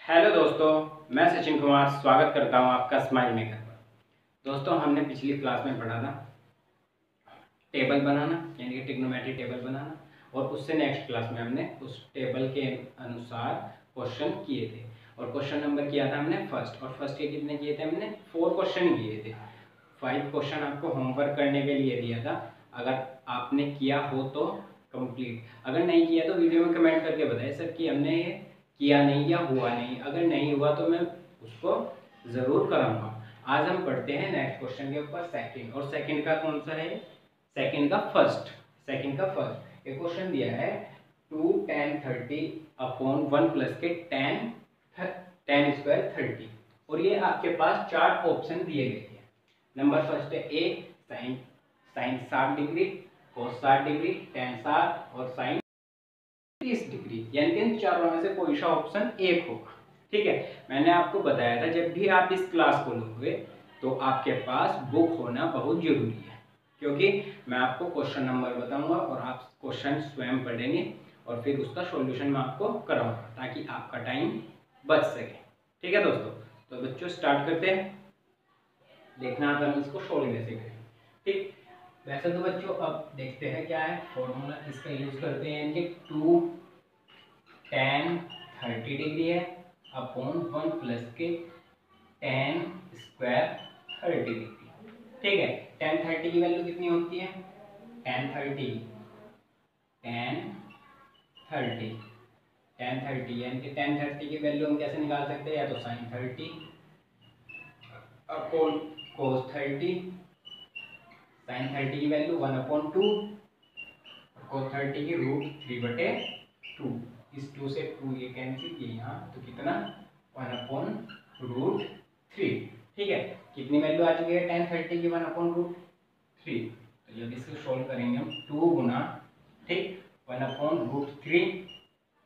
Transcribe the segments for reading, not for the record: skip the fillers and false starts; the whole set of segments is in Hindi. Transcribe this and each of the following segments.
हेलो दोस्तों, मैं सचिन कुमार स्वागत करता हूं आपका स्माइल मेकर पर। दोस्तों, हमने पिछली क्लास में पढ़ा था टेबल बनाना, यानी कि ट्रिग्नोमेट्री टेबल बनाना, और उससे नेक्स्ट क्लास में हमने उस टेबल के अनुसार क्वेश्चन किए थे। और क्वेश्चन नंबर किया था हमने फर्स्ट, और फर्स्ट के कितने किए थे हमने? 4 क्वेश्चन किए थे। 5 क्वेश्चन आपको होमवर्क करने के लिए दिया था। अगर आपने किया हो तो कंप्लीट, अगर नहीं किया तो वीडियो में कमेंट करके बताएं सर कि हमने ये किया नहीं या हुआ नहीं। अगर नहीं हुआ तो मैं उसको ज़रूर कराऊंगा। आज हम पढ़ते हैं नेक्स्ट क्वेश्चन के ऊपर सेकंड, और सेकंड का कौन सा है? सेकंड का फर्स्ट एक क्वेश्चन दिया है 2 tan 30 अपॉन 1 प्लस के tan स्क्वायर 30, और ये आपके पास 4 ऑप्शन दिए गए हैं। नंबर फर्स्ट है a sine 60 degree, cos 60 degree, tan 60 और साइन 30 डिग्री, यानी कि इन चारों में से कोई सा ऑप्शन एक होगा। ठीक है, मैंने आपको बताया था जब भी आप इस क्लास को लोगे तो आपके पास बुक होना बहुत जरूरी है, क्योंकि मैं आपको क्वेश्चन नंबर बताऊंगा और आप क्वेश्चन स्वयं पढ़ेंगे और फिर उसका सॉल्यूशन मैं आपको कराऊंगा ताकि आपका टाइम बच सके। ठीक है दोस्तों, तो बच्चों स्टार्ट करते हैं। देखना आप हम इसको सोल्व कैसे करें। ठीक, वैसे तो बच्चों अब देखते हैं क्या है फॉर्मूला, इसका यूज करते हैं कि 2 tan 30 डिग्री है अपॉन 1 प्लस के tan स्क्वायर 30 डिग्री। ठीक है, tan 30 की वैल्यू कितनी होती है? tan 30 यानी कि tan 30 की वैल्यू हम कैसे निकाल सकते हैं? या तो sin 30 अपॉन cos 30। sin 30 की वैल्यू 1/2, cos 30 की √3/2। इस 2 से 2 ये कैंसिल, ये यहाँ, तो कितना 1/√3। ठीक है, कितनी वैल्यू आ चुकी है tan 30 की? 1/√3। तो जब इसको सोल्व करेंगे हम 2 गुना, ठीक, 1/√3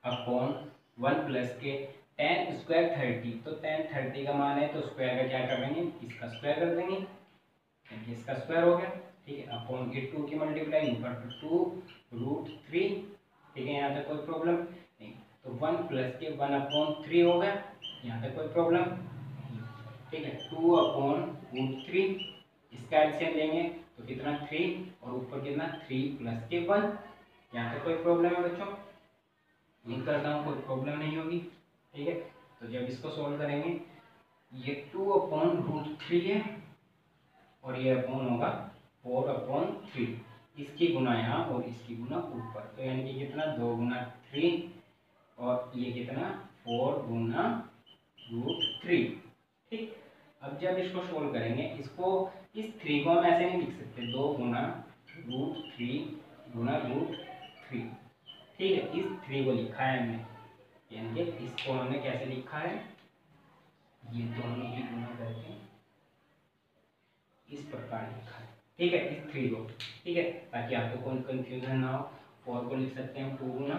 अपॉन 1 प्लस के tan स्क्वायर 30, तो tan 30 का मान है तो स्क्वायर का क्या करेंगे? इसका स्क्वायर कर देंगे, यानी इसका स्क्वायर हो गया। ठीक है, अपॉन के 2 की मल्टीप्लाई ऊपर 2√3। ठीक है, यहाँ तक कोई प्रॉब्लम नहीं। तो 1 प्लस के 1/3 हो गया, यहाँ तक कोई प्रॉब्लम नहीं। ठीक है, 2/√3, इसका एलसीएम लेंगे तो कितना 3, और ऊपर कितना 3 प्लस के 1। यहाँ तक कोई प्रॉब्लम है बच्चों? उम्मीद करता हूँ कोई प्रॉब्लम नहीं होगी। ठीक है, तो जब इसको सोल्व करेंगे, ये 2/√3 है और ये अपॉन होगा 4/3। इसकी गुना यहाँ और इसकी गुना ऊपर, तो यानी कि कितना 2 गुना 3 और ये कितना 4 गुना √3। ठीक, अब जब इसको सोल्व करेंगे, इसको इस 3 को हम ऐसे नहीं लिख सकते, 2 गुना √3 गुना √3। ठीक है, इस 3 को लिखा है हमने, यानी कि इसको हमने कैसे लिखा है? ये दोनों की गुना करके इस प्रकार लिखा है। ठीक है, इस 3 को, ठीक है, ताकि आपको कोई कंफ्यूजन ना हो। 4 को लिख सकते हैं 2 गुना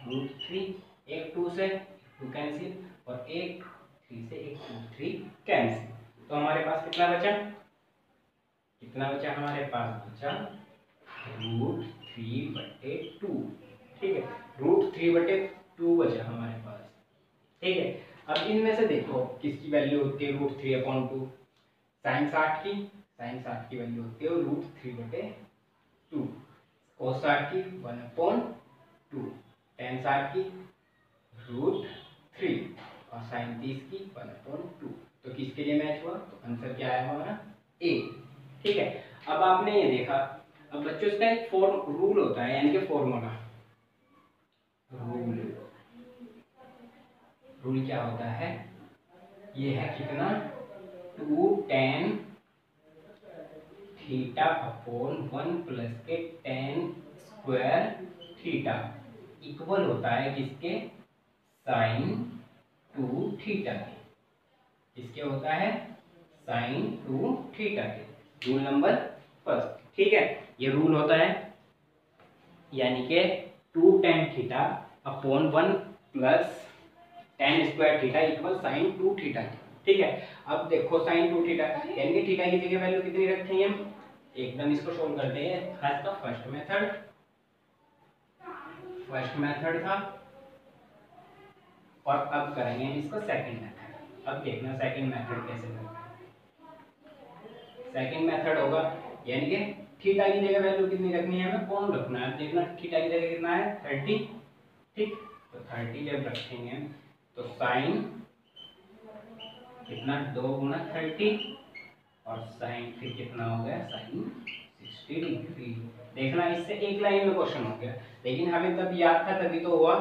√3, एक 2 से 2 कैंसिल, और एक 3 से एक 3 कैंसिल। तो हमारे पास कितना बचा? हमारे पास बचा √3/2। ठीक है, √3/2 बचा हमारे पास। ठीक है, अब इनमें से देखो किसकी वैल्यू होती है √3/2? साइन 60 की वैल्यू होती है √3/2, cos 60 की 1/2, tan 60 की √3 और साइन 30 की 1/2। तो किसके लिए मैच हुआ? तो आंसर क्या आया हमारा? ए। ठीक है, अब आपने ये देखा। अब बच्चों इसका एक रूल होता है, यानी कि फॉर्मूला। रूल क्या होता है? ये है कितना 2 tan थीटा अपॉन 1 प्लस के tan स्क्वायर थीटा इक्वल होता है किसके? साइन 2 थीटा के। किसके होता है? साइन 2 थीटा के। Rule number first. ठीक है, ये रूल होता है, यानी कि 2 tan theta upon 1 plus tan square theta equal sine 2 theta. ठीक है, अब देखो साइन 2 थीटा, यानी कि थीटा की जगह वैल्यू कितनी रखेंगे हम? एकदम इसको सोल्व करते हैं। आज का फर्स्ट मेथड था, और अब करेंगे हम इसको सेकंड मेथड। अब देखना सेकंड मेथड कैसे करते हैं। सेकंड मेथड होगा यानी कि थीटा की जगह वैल्यू कितनी रखनी है, हमें कौन रखना है। देखना थीटा की जगह कितना है 30, ठीक। तो 30 जब रखेंगे तो साइन कितना 2 गुना 30 और साइन फिर कितना हो गया साइन 60 डिग्री। देखना इससे एक लाइन में क्वेश्चन हो गया, लेकिन हमें तब याद था तभी तो हुआ,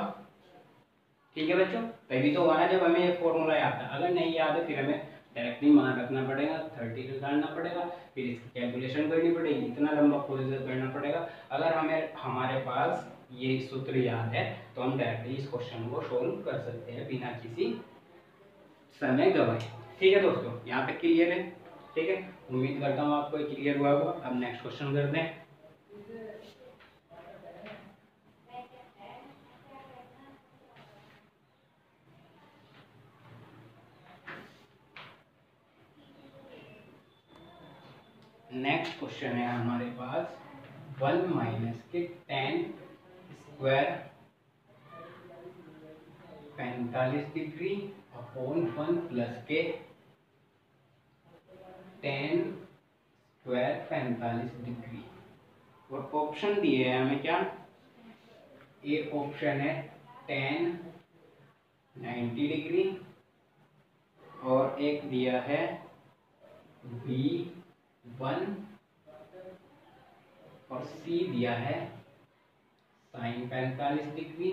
ठीक है बच्चों, तभी तो हुआ ना जब हमें ये फॉर्मूला याद था। अगर नहीं याद है फिर हमें डायरेक्टली मान रखना पड़ेगा, 30 निकालना पड़ेगा, फिर इसकी कैलकुलेशन करनी पड़ेगी, इतना लंबा प्रोसीजर करना पड़ेगा। अगर हमें हमारे पास ये सूत्र याद है तो हम डायरेक्टली इस क्वेश्चन को सोल्व कर सकते हैं बिना किसी समय गवाए। ठीक है दोस्तों, यहाँ तक क्लियर है, ठीक है। उम्मीद करता हूँ आपको क्लियर हुआ होगा। अब नेक्स्ट क्वेश्चन करते हैं। नेक्स्ट क्वेश्चन है हमारे पास 1 माइनस के tan square 45 degree upon 1 plus के tan स्क्वायर 45 डिग्री। और ऑप्शन दिए हैं हमें क्या, एक ऑप्शन है tan 90 डिग्री और एक दिया है B1 और C दिया है साइन 45 डिग्री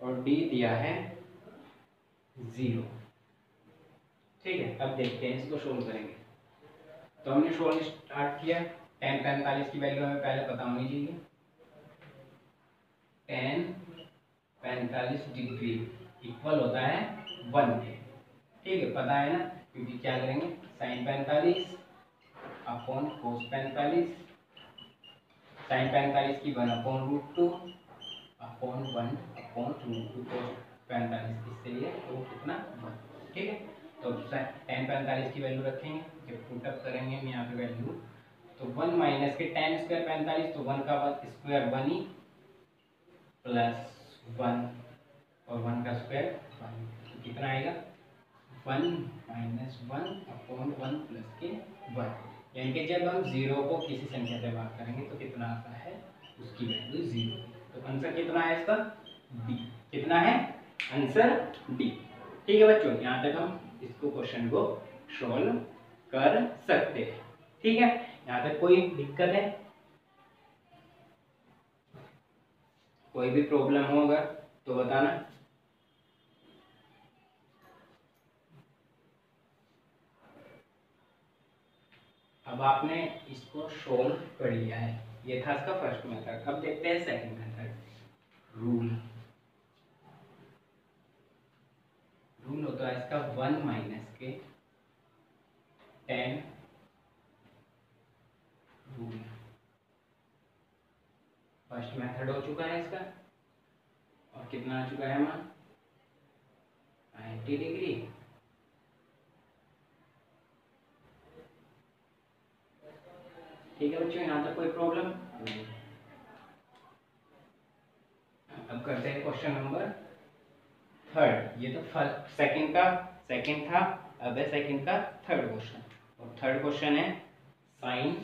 और D दिया है 0। ठीक है, अब देखते हैं इसको सोल्व करेंगे। तो हमने सोल्व स्टार्ट किया। tan 45 की वैल्यू हमें पहले पता होनी चाहिए। tan 45 डिग्री इक्वल होता है 1 के, ठीक है, पता है ना, क्योंकि क्या करेंगे साइन 45 अपॉन कोस 45, साइन 45 की 1 अपॉन √2 अपॉन 1 अपॉन √2 कोस 45, इससे ये तो कितना 1, ठीक है। तो tan 45 की वैल्यू रखेंगे, जब पुट अप करेंगे हम यहाँ पे वैल्यू, तो 1 माइनस के tan स्क्वायर 45, तो 1 का स्क्वायर 1 ही प्लस 1 और 1 का स्क्वायर 1, तो कितना आएगा 1 माइनस 1 अपॉन 1 प्लस के 1, यानी कि जब हम 0 को किसी संख्या से भाग करेंगे तो कितना आता है, उसकी वैल्यू 0। तो आंसर कितना है इसका डी, कितना है आंसर डी। ठीक है बच्चों, यहाँ तक हम इसको क्वेश्चन को सॉल्व कर सकते हैं। ठीक है, यहाँ तक कोई दिक्कत है, कोई भी प्रॉब्लम होगा तो बताना। अब आपने इसको सोल्व कर लिया है, ये था इसका फर्स्ट मेथड। अब देखते हैं सेकंड मेथड। रूल होता है इसका 1 माइनस के tan रूल। फर्स्ट मेथड हो चुका है इसका, और कितना आ चुका है हमारा 90 डिग्री। ठीक है बच्चों, यहाँ तक कोई प्रॉब्लम नहीं। अब करते हैं क्वेश्चन नंबर थर्ड। ये तो सेकंड था, अब है सेकंड का थर्ड क्वेश्चन। और थर्ड क्वेश्चन है साइन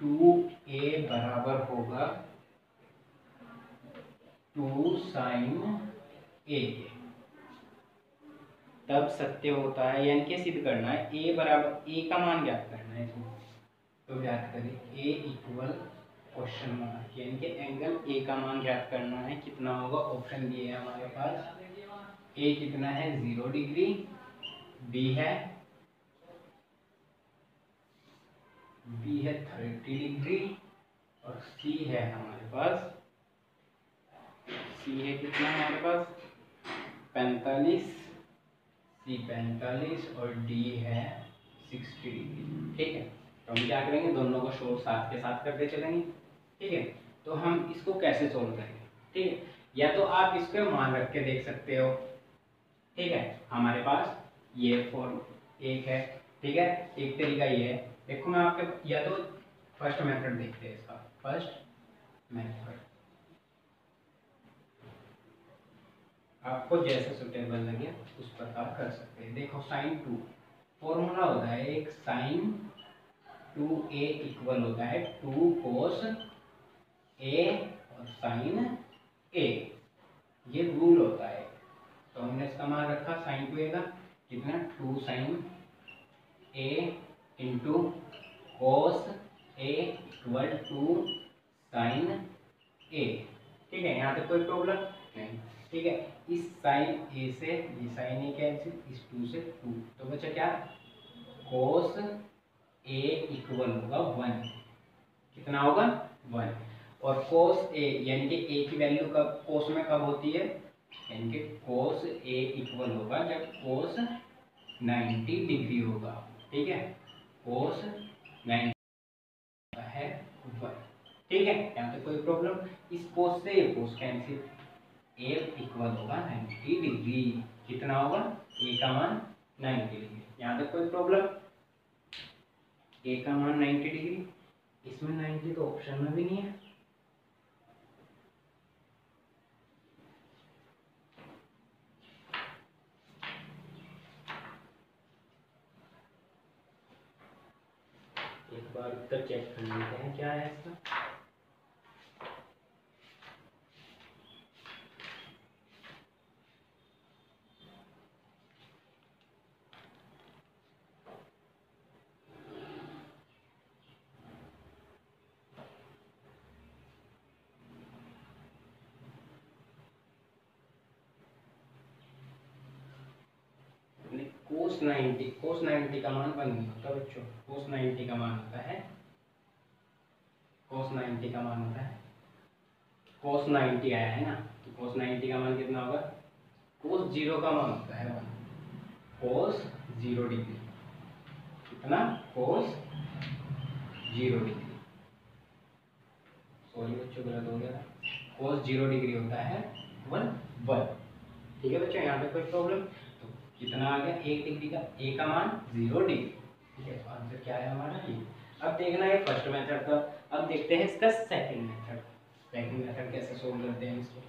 2a बराबर होगा 2 साइन a के, तब सत्य होता है, यानी कि सिद्ध करना है a बराबर, a का मान ज्ञात करना है इसमें। तो ज्ञात करें a इक्वल क्वेश्चन मार्क, यानी कि एंगल a का मान ज्ञात करना है। कितना होगा, ऑप्शन दिए है हमारे पास, a कितना है 0 डिग्री, b है 30 डिग्री और c है हमारे पास, c है कितना हमारे पास 45, c 45 और d है 60 डिग्री। ठीक है, तो हम क्या करेंगे, दोनों को सोल्व साथ के साथ करते चलेंगे। ठीक है, तो हम इसको कैसे सोल्व करेंगे, ठीक है, या तो आप इसको मान रख के देख सकते हो। ठीक है, हमारे पास ये फॉर्म एक है, ठीक है, एक तरीका ये है। देखो मैं आपके, या तो फर्स्ट मेथड देखते हैं इसका, फर्स्ट मेथड आपको जैसे सुटेबल लगे उस प्रकार कर सकते हैं। देखो साइन 2 फॉर्मूला होता है एक साइन 2a इक्वल होता है 2 cos a और साइन a, ये रूल होता है। तो हमने इसका मान रखा साइन 2a का कितना 2 sine a into cos a equal to sine a। ठीक है, यहाँ तक कोई प्रॉब्लम नहीं। ठीक है, इस साइन a से ये साइन a कैंसिल, इस 2 से 2, तो बचा क्या कॉस a इक्वल होगा 1। कितना होगा 1। और कॉस a यानी कि a की वैल्यू कब कॉस में कब होती है, यानी कि कॉस a इक्वल होगा जब कॉस 90 डिग्री होगा। ठीक है, कॉस 90 है 1। ठीक है, यहाँ पे कोई प्रॉब्लम, इस कॉस से ये कॉस कैंसिल, a इक्वल होगा 90 डिग्री। कितना होगा a का मान 90 डिग्री। यहाँ पे कोई प्रॉब्लम, a का मान 90 डिग्री, इसमें 90 तो ऑप्शन में भी नहीं है। एक बार उत्तर चेक कर लेते हैं क्या है इसका। cos 90 का मान 1 नहीं होता बच्चों, cos 90 का मान होता है cos 90 का मान होता है cos 90 आया है ना, तो cos 90 का मान कितना होगा, cos 0 का मान होता है 1, cos 0 डिग्री। कितना cos 0 डिग्री, सॉरी बच्चों गलत हो गया था, cos 0 डिग्री होता है 1। ठीक है बच्चों, यहाँ पे कोई प्रॉब्लम, तो कितना आ गया 1 डिग्री का, a का मान 0 डिग्री। ठीक है, तो आंसर क्या है हमारा ये। अब देखना है फर्स्ट मेथड का, अब देखते हैं इसका सेकंड मेथड। सेकंड मेथड कैसे सोल्व करते हैं इसको।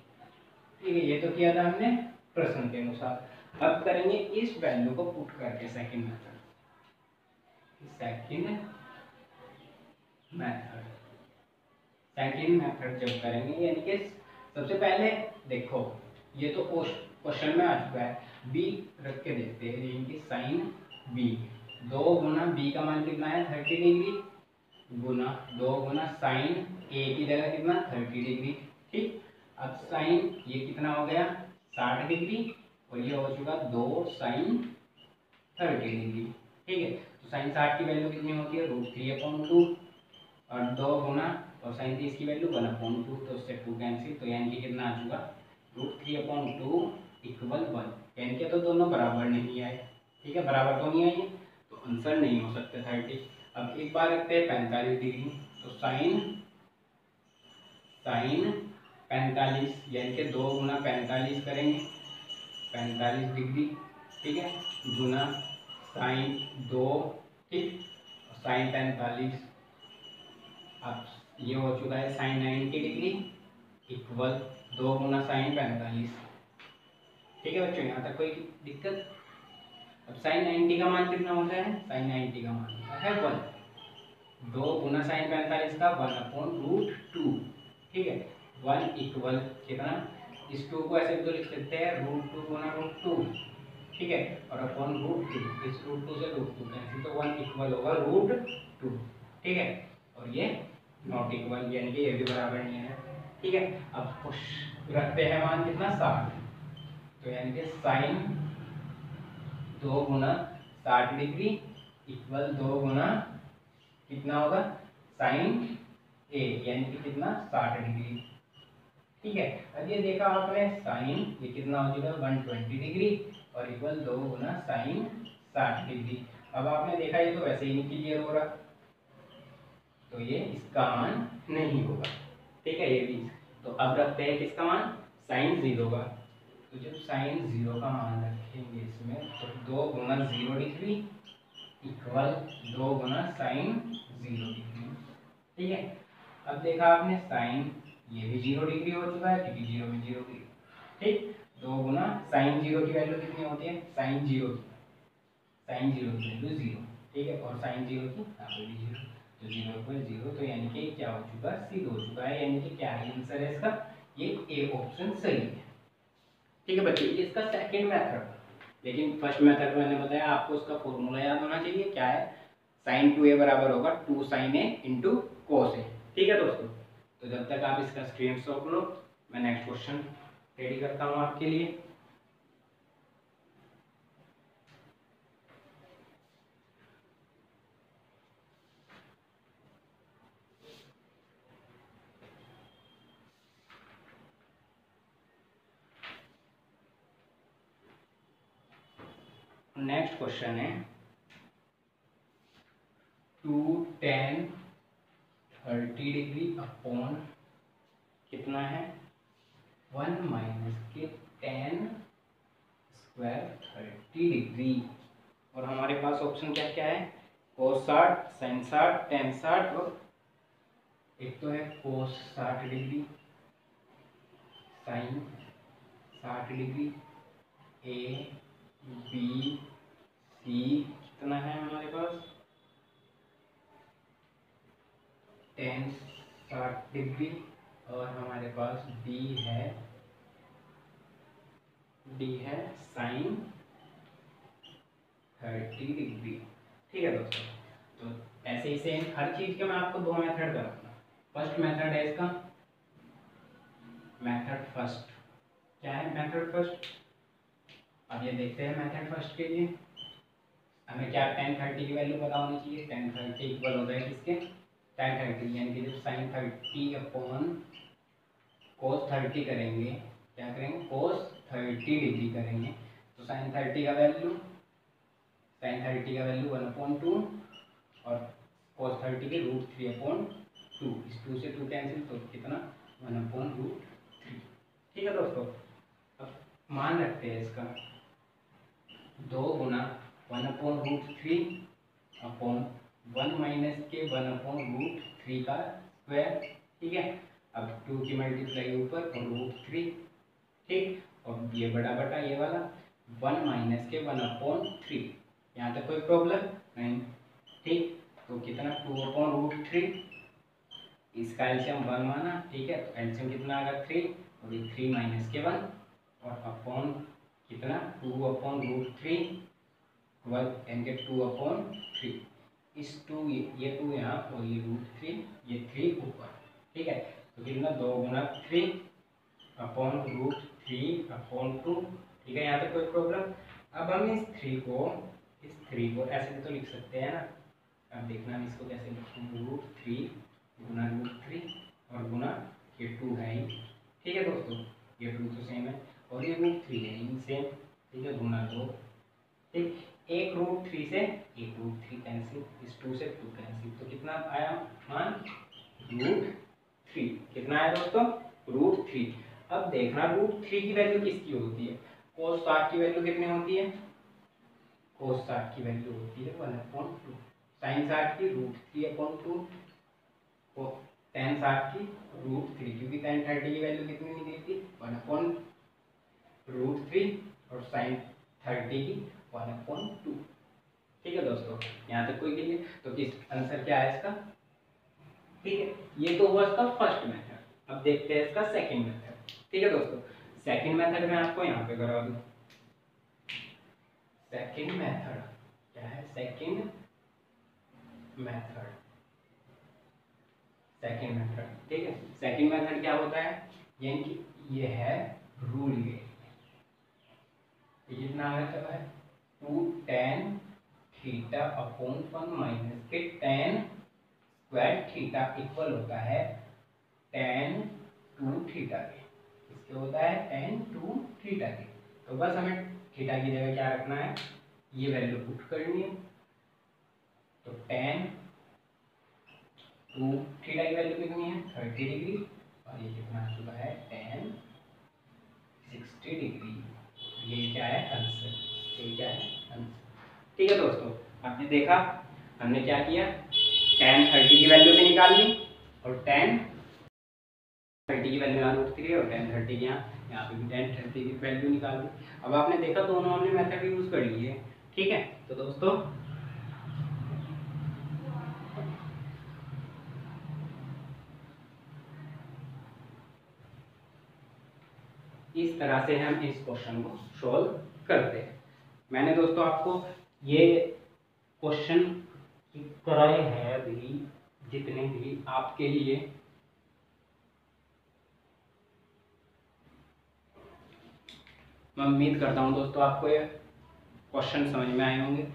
ठीक है, ये तो किया था हमने प्रश्न के अनुसार, अब करेंगे इस वैल्यू को पुट करके second method. Second method second method जब करेंगे, यानी कि सबसे पहले देखो ये तो क्वेश्चन में आ चुका है, b रख के देखते हैं, यानी कि साइन b 2 गुना b का मान कितना है 30 डिग्री, गुना 2 गुना साइन a की जगह कितना 30 डिग्री। ठीक, अब साइन ये कितना हो गया 60 डिग्री, और ये हो चुका 2 साइन 30 डिग्री। ठीक है, तो साइन 60 की वैल्यू कितनी होती है √3/2, और 2 गुना और साइन 30 की वैल्यू 1/2, तो उससे 2 कैंसिल, तो यानी कि कितना आ चुका √3/2 इक्वल 1, यानी कि तो दोनों बराबर नहीं आए। ठीक है, बराबर तो नहीं आए, तो आंसर नहीं हो सकते 30। अब एक बार रखते हैं 45 डिग्री, तो साइन 45 यानी कि 2 गुना 45 करेंगे 45 डिग्री। ठीक है, गुना साइन 2, ठीक, साइन 45, अब ये हो चुका है साइन 90 डिग्री इक्वल 2 गुना साइन 45। ठीक है बच्चों, यहाँ तक कोई दिक्कत। अब साइन 90 का मान कितना होता है, साइन 90 का मान होता है 1, 2 गुना साइन 45 का 1/√2। ठीक है, 1 इक्वल कितना, इस 2 को ऐसे भी तो लिख सकते हैं √2 गुना √2। ठीक है, और अपॉन √2, इस √2 से √2 कैंसिल, तो 1 इक्वल होगा √2। ठीक है, और ये नॉट इक्वल, यानी कि ये भी बराबर नहीं है। ठीक है, अब रखते हैं मान कितना 60, तो यानी कि साइन 2 गुना 60 डिग्री इक्वल 2 गुना कितना होगा साइन a, यानी कि कितना 60 डिग्री। ठीक है, अब ये देखा आपने साइन ये कितना हो जाएगा 120 डिग्री और इक्वल 2 गुना साइन 60 डिग्री। अब आपने देखा ये तो वैसे ही नहीं क्लियर हो रहा, तो ये इसका मान नहीं होगा। ठीक है, ये भी, तो अब रखते हैं किसका मान साइन 0 का, तो जब साइन 0 का मान रखेंगे इसमें, तो 2 गुना 0 डिग्री इक्वल 2 गुना साइन 0 डिग्री। ठीक है, अब देखा आपने साइन ये भी 0 डिग्री हो चुका है, क्योंकि 0 में 0 डिग्री। ठीक, 2 गुना साइन 0 की वैल्यू कितनी होती है, साइन 0 की वैल्यू 0, ठीक है, और साइन 0 की यहाँ पे भी 0, तो 0 पर 0, तो यानी कि क्या हो चुका, सिद्ध हो चुका है, यानी कि क्या है आंसर है इसका, ये ए ऑप्शन सही है। ठीक है बच्चों, इसका सेकंड मेथड, लेकिन फर्स्ट मेथड मैंने बताया आपको उसका फॉर्मूला याद होना चाहिए, क्या है, साइन 2a बराबर होगा 2 sin a इंटू कोस ए। ठीक है दोस्तों, तो जब तक आप इसका स्क्रीनशॉट लो, मैं नेक्स्ट क्वेश्चन रेडी करता हूँ आपके लिए। नेक्स्ट क्वेश्चन है 2 tan 30 डिग्री अपॉन कितना है 1 माइनस के tan स्क्वायर 30 डिग्री, और हमारे पास ऑप्शन क्या क्या है, cos 60, sin 60, tan 60, और एक तो है cos 60 degree, sin 60 degree, A B C कितना है हमारे पास tan 60 डिग्री, और हमारे पास डी है sin 30 डिग्री। ठीक है दोस्तों, तो ऐसे ही सेम हर चीज के मैं आपको दो मेथड कराऊंगा। फर्स्ट मेथड है इसका, मेथड फर्स्ट, क्या है मेथड फर्स्ट, अब ये देखते हैं मेथड फर्स्ट के लिए हमें क्या tan 30 की वैल्यू पता होनी चाहिए, tan 30 इक्वल होता है किसके, tan 30 यानी कि जब sin 30 अपॉन cos 30 करेंगे, क्या करेंगे cos 30 डिग्री करेंगे, तो sin 30 का वैल्यू 1/2 और cos 30 के √3/2, इस 2 से 2 कैंसिल, तो कितना 1/√3। ठीक है दोस्तों, अब मान रखते हैं इसका 2 गुना 1/√3 अपॉन 1 माइनस के 1/√3 का स्क्वायर। ठीक है, अब 2 की मल्टीप्लाई ऊपर और √3, ठीक, और ये बड़ा बटा ये वाला 1 माइनस के 1/3, यहाँ तक कोई प्रॉब्लम नहीं। ठीक, तो कितना 2/√3, इसका एलसीएम 1 माना, ठीक है, तो एलसीएम कितना आ गया 3, और ये 3 माइनस के 1, और अपॉन कितना 2/√3, 12 यानी कि 2/3, इस 2 ये 2 यहाँ और ये √3, ये 3 ऊपर। ठीक है, तो कितना 2 गुना 3/√3/2। ठीक है, यहाँ तक कोई प्रॉब्लम। अब हम इस 3 को ऐसे भी तो लिख सकते हैं ना, अब देखना हम इसको कैसे लिखेंगे, √3 गुना √3 और गुना ये 2 है ही। ठीक है दोस्तों, ये 2 तो सेम है और ये √3 है ही सेम। ठीक है, गुना 2, ठीक, एक √3 से एक √3 कैंसिल, इस 2 से 2 कैंसिल, तो कितना आया मान √3, कितना आया दोस्तों √3। अब देखना √3 की वैल्यू किसकी होती है, cos 60 की वैल्यू कितनी होती है, cos 60 की वैल्यू होती है 1/2, sin 60 की √3/2, tan 60 की √3, क्योंकि tan 30 की वैल्यू कितनी नहीं दी थी 1/√3 और sin 30 की 1/2। ठीक है दोस्तों, यहाँ तक कोई क्लियर, तो किस आंसर क्या है इसका। ठीक है, ये तो हुआ इसका फर्स्ट मेथड। अब देखते हैं इसका सेकंड मेथड। ठीक है दोस्तों, सेकंड मेथड में आपको यहाँ पे करा दूं, सेकंड मेथड क्या है, सेकंड मेथड। ठीक है, सेकंड मेथड क्या होता है, यानी कि ये है रूल, ये कितना आ रहा है 2 tan थीटा अपॉन 1 माइनस के tan स्क्वायर थीटा इक्वल होता है tan 2 थीटा के, इसके होता है tan 2 थीटा के। तो बस हमें थीटा की जगह क्या रखना है, ये वैल्यू पुट करनी है, तो tan 2 थीटा की वैल्यू कितनी है 30 डिग्री, और ये कितना आ चुका है tan 60 डिग्री। ये क्या है आंसर, ये क्या है आंसर। ठीक है दोस्तों, आपने देखा हमने क्या किया, tan 30 की वैल्यू भी निकाल ली और tan 30 की वैल्यू यहाँ √3 और tan 30 की यहाँ यहाँ पे भी tan 30 की वैल्यू निकाल दी। अब आपने देखा दोनों हमने मेथड यूज कर लिए, ठीक है। तो दोस्तों इस तरह से हम इस क्वेश्चन को सॉल्व करते हैं। मैंने दोस्तों आपको ये क्वेश्चन कराए हैं अभी जितने भी आपके लिए, मैं उम्मीद करता हूँ दोस्तों आपको ये क्वेश्चन समझ में आए होंगे।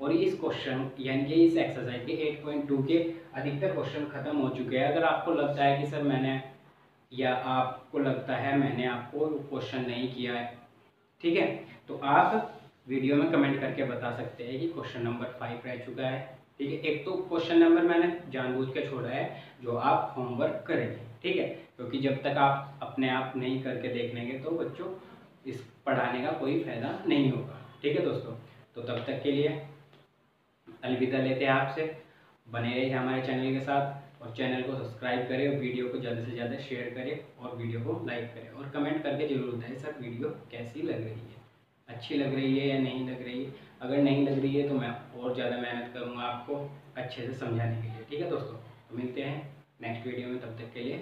और इस क्वेश्चन यानी कि इस एक्सरसाइज के 8.2 के अधिकतर क्वेश्चन खत्म हो चुके हैं। अगर आपको लगता है कि सर मैंने या आपको लगता है मैंने आपको क्वेश्चन नहीं किया है, ठीक है, तो आप वीडियो में कमेंट करके बता सकते हैं कि क्वेश्चन नंबर 5 रह चुका है, ठीक है। एक तो क्वेश्चन नंबर मैंने जानबूझ के छोड़ा है जो आप होमवर्क करेंगे, ठीक है, क्योंकि जब तक आप अपने आप नहीं करके देख लेंगे तो बच्चों इस पढ़ाने का कोई फायदा नहीं होगा, ठीक है दोस्तों। तो तब तक के लिए अलविदा लेते हैं आपसे। बने रहिए हमारे चैनल के साथ और चैनल को सब्सक्राइब करें और वीडियो को ज़्यादा से ज़्यादा शेयर करें और वीडियो को लाइक करें और कमेंट करके जरूर बताएं सर वीडियो कैसी लग रही है, अच्छी लग रही है या नहीं लग रही है। अगर नहीं लग रही है तो मैं और ज़्यादा मेहनत करूँगा आपको अच्छे से समझाने के लिए, ठीक है दोस्तों। तो मिलते हैं नेक्स्ट वीडियो में, तब तक के लिए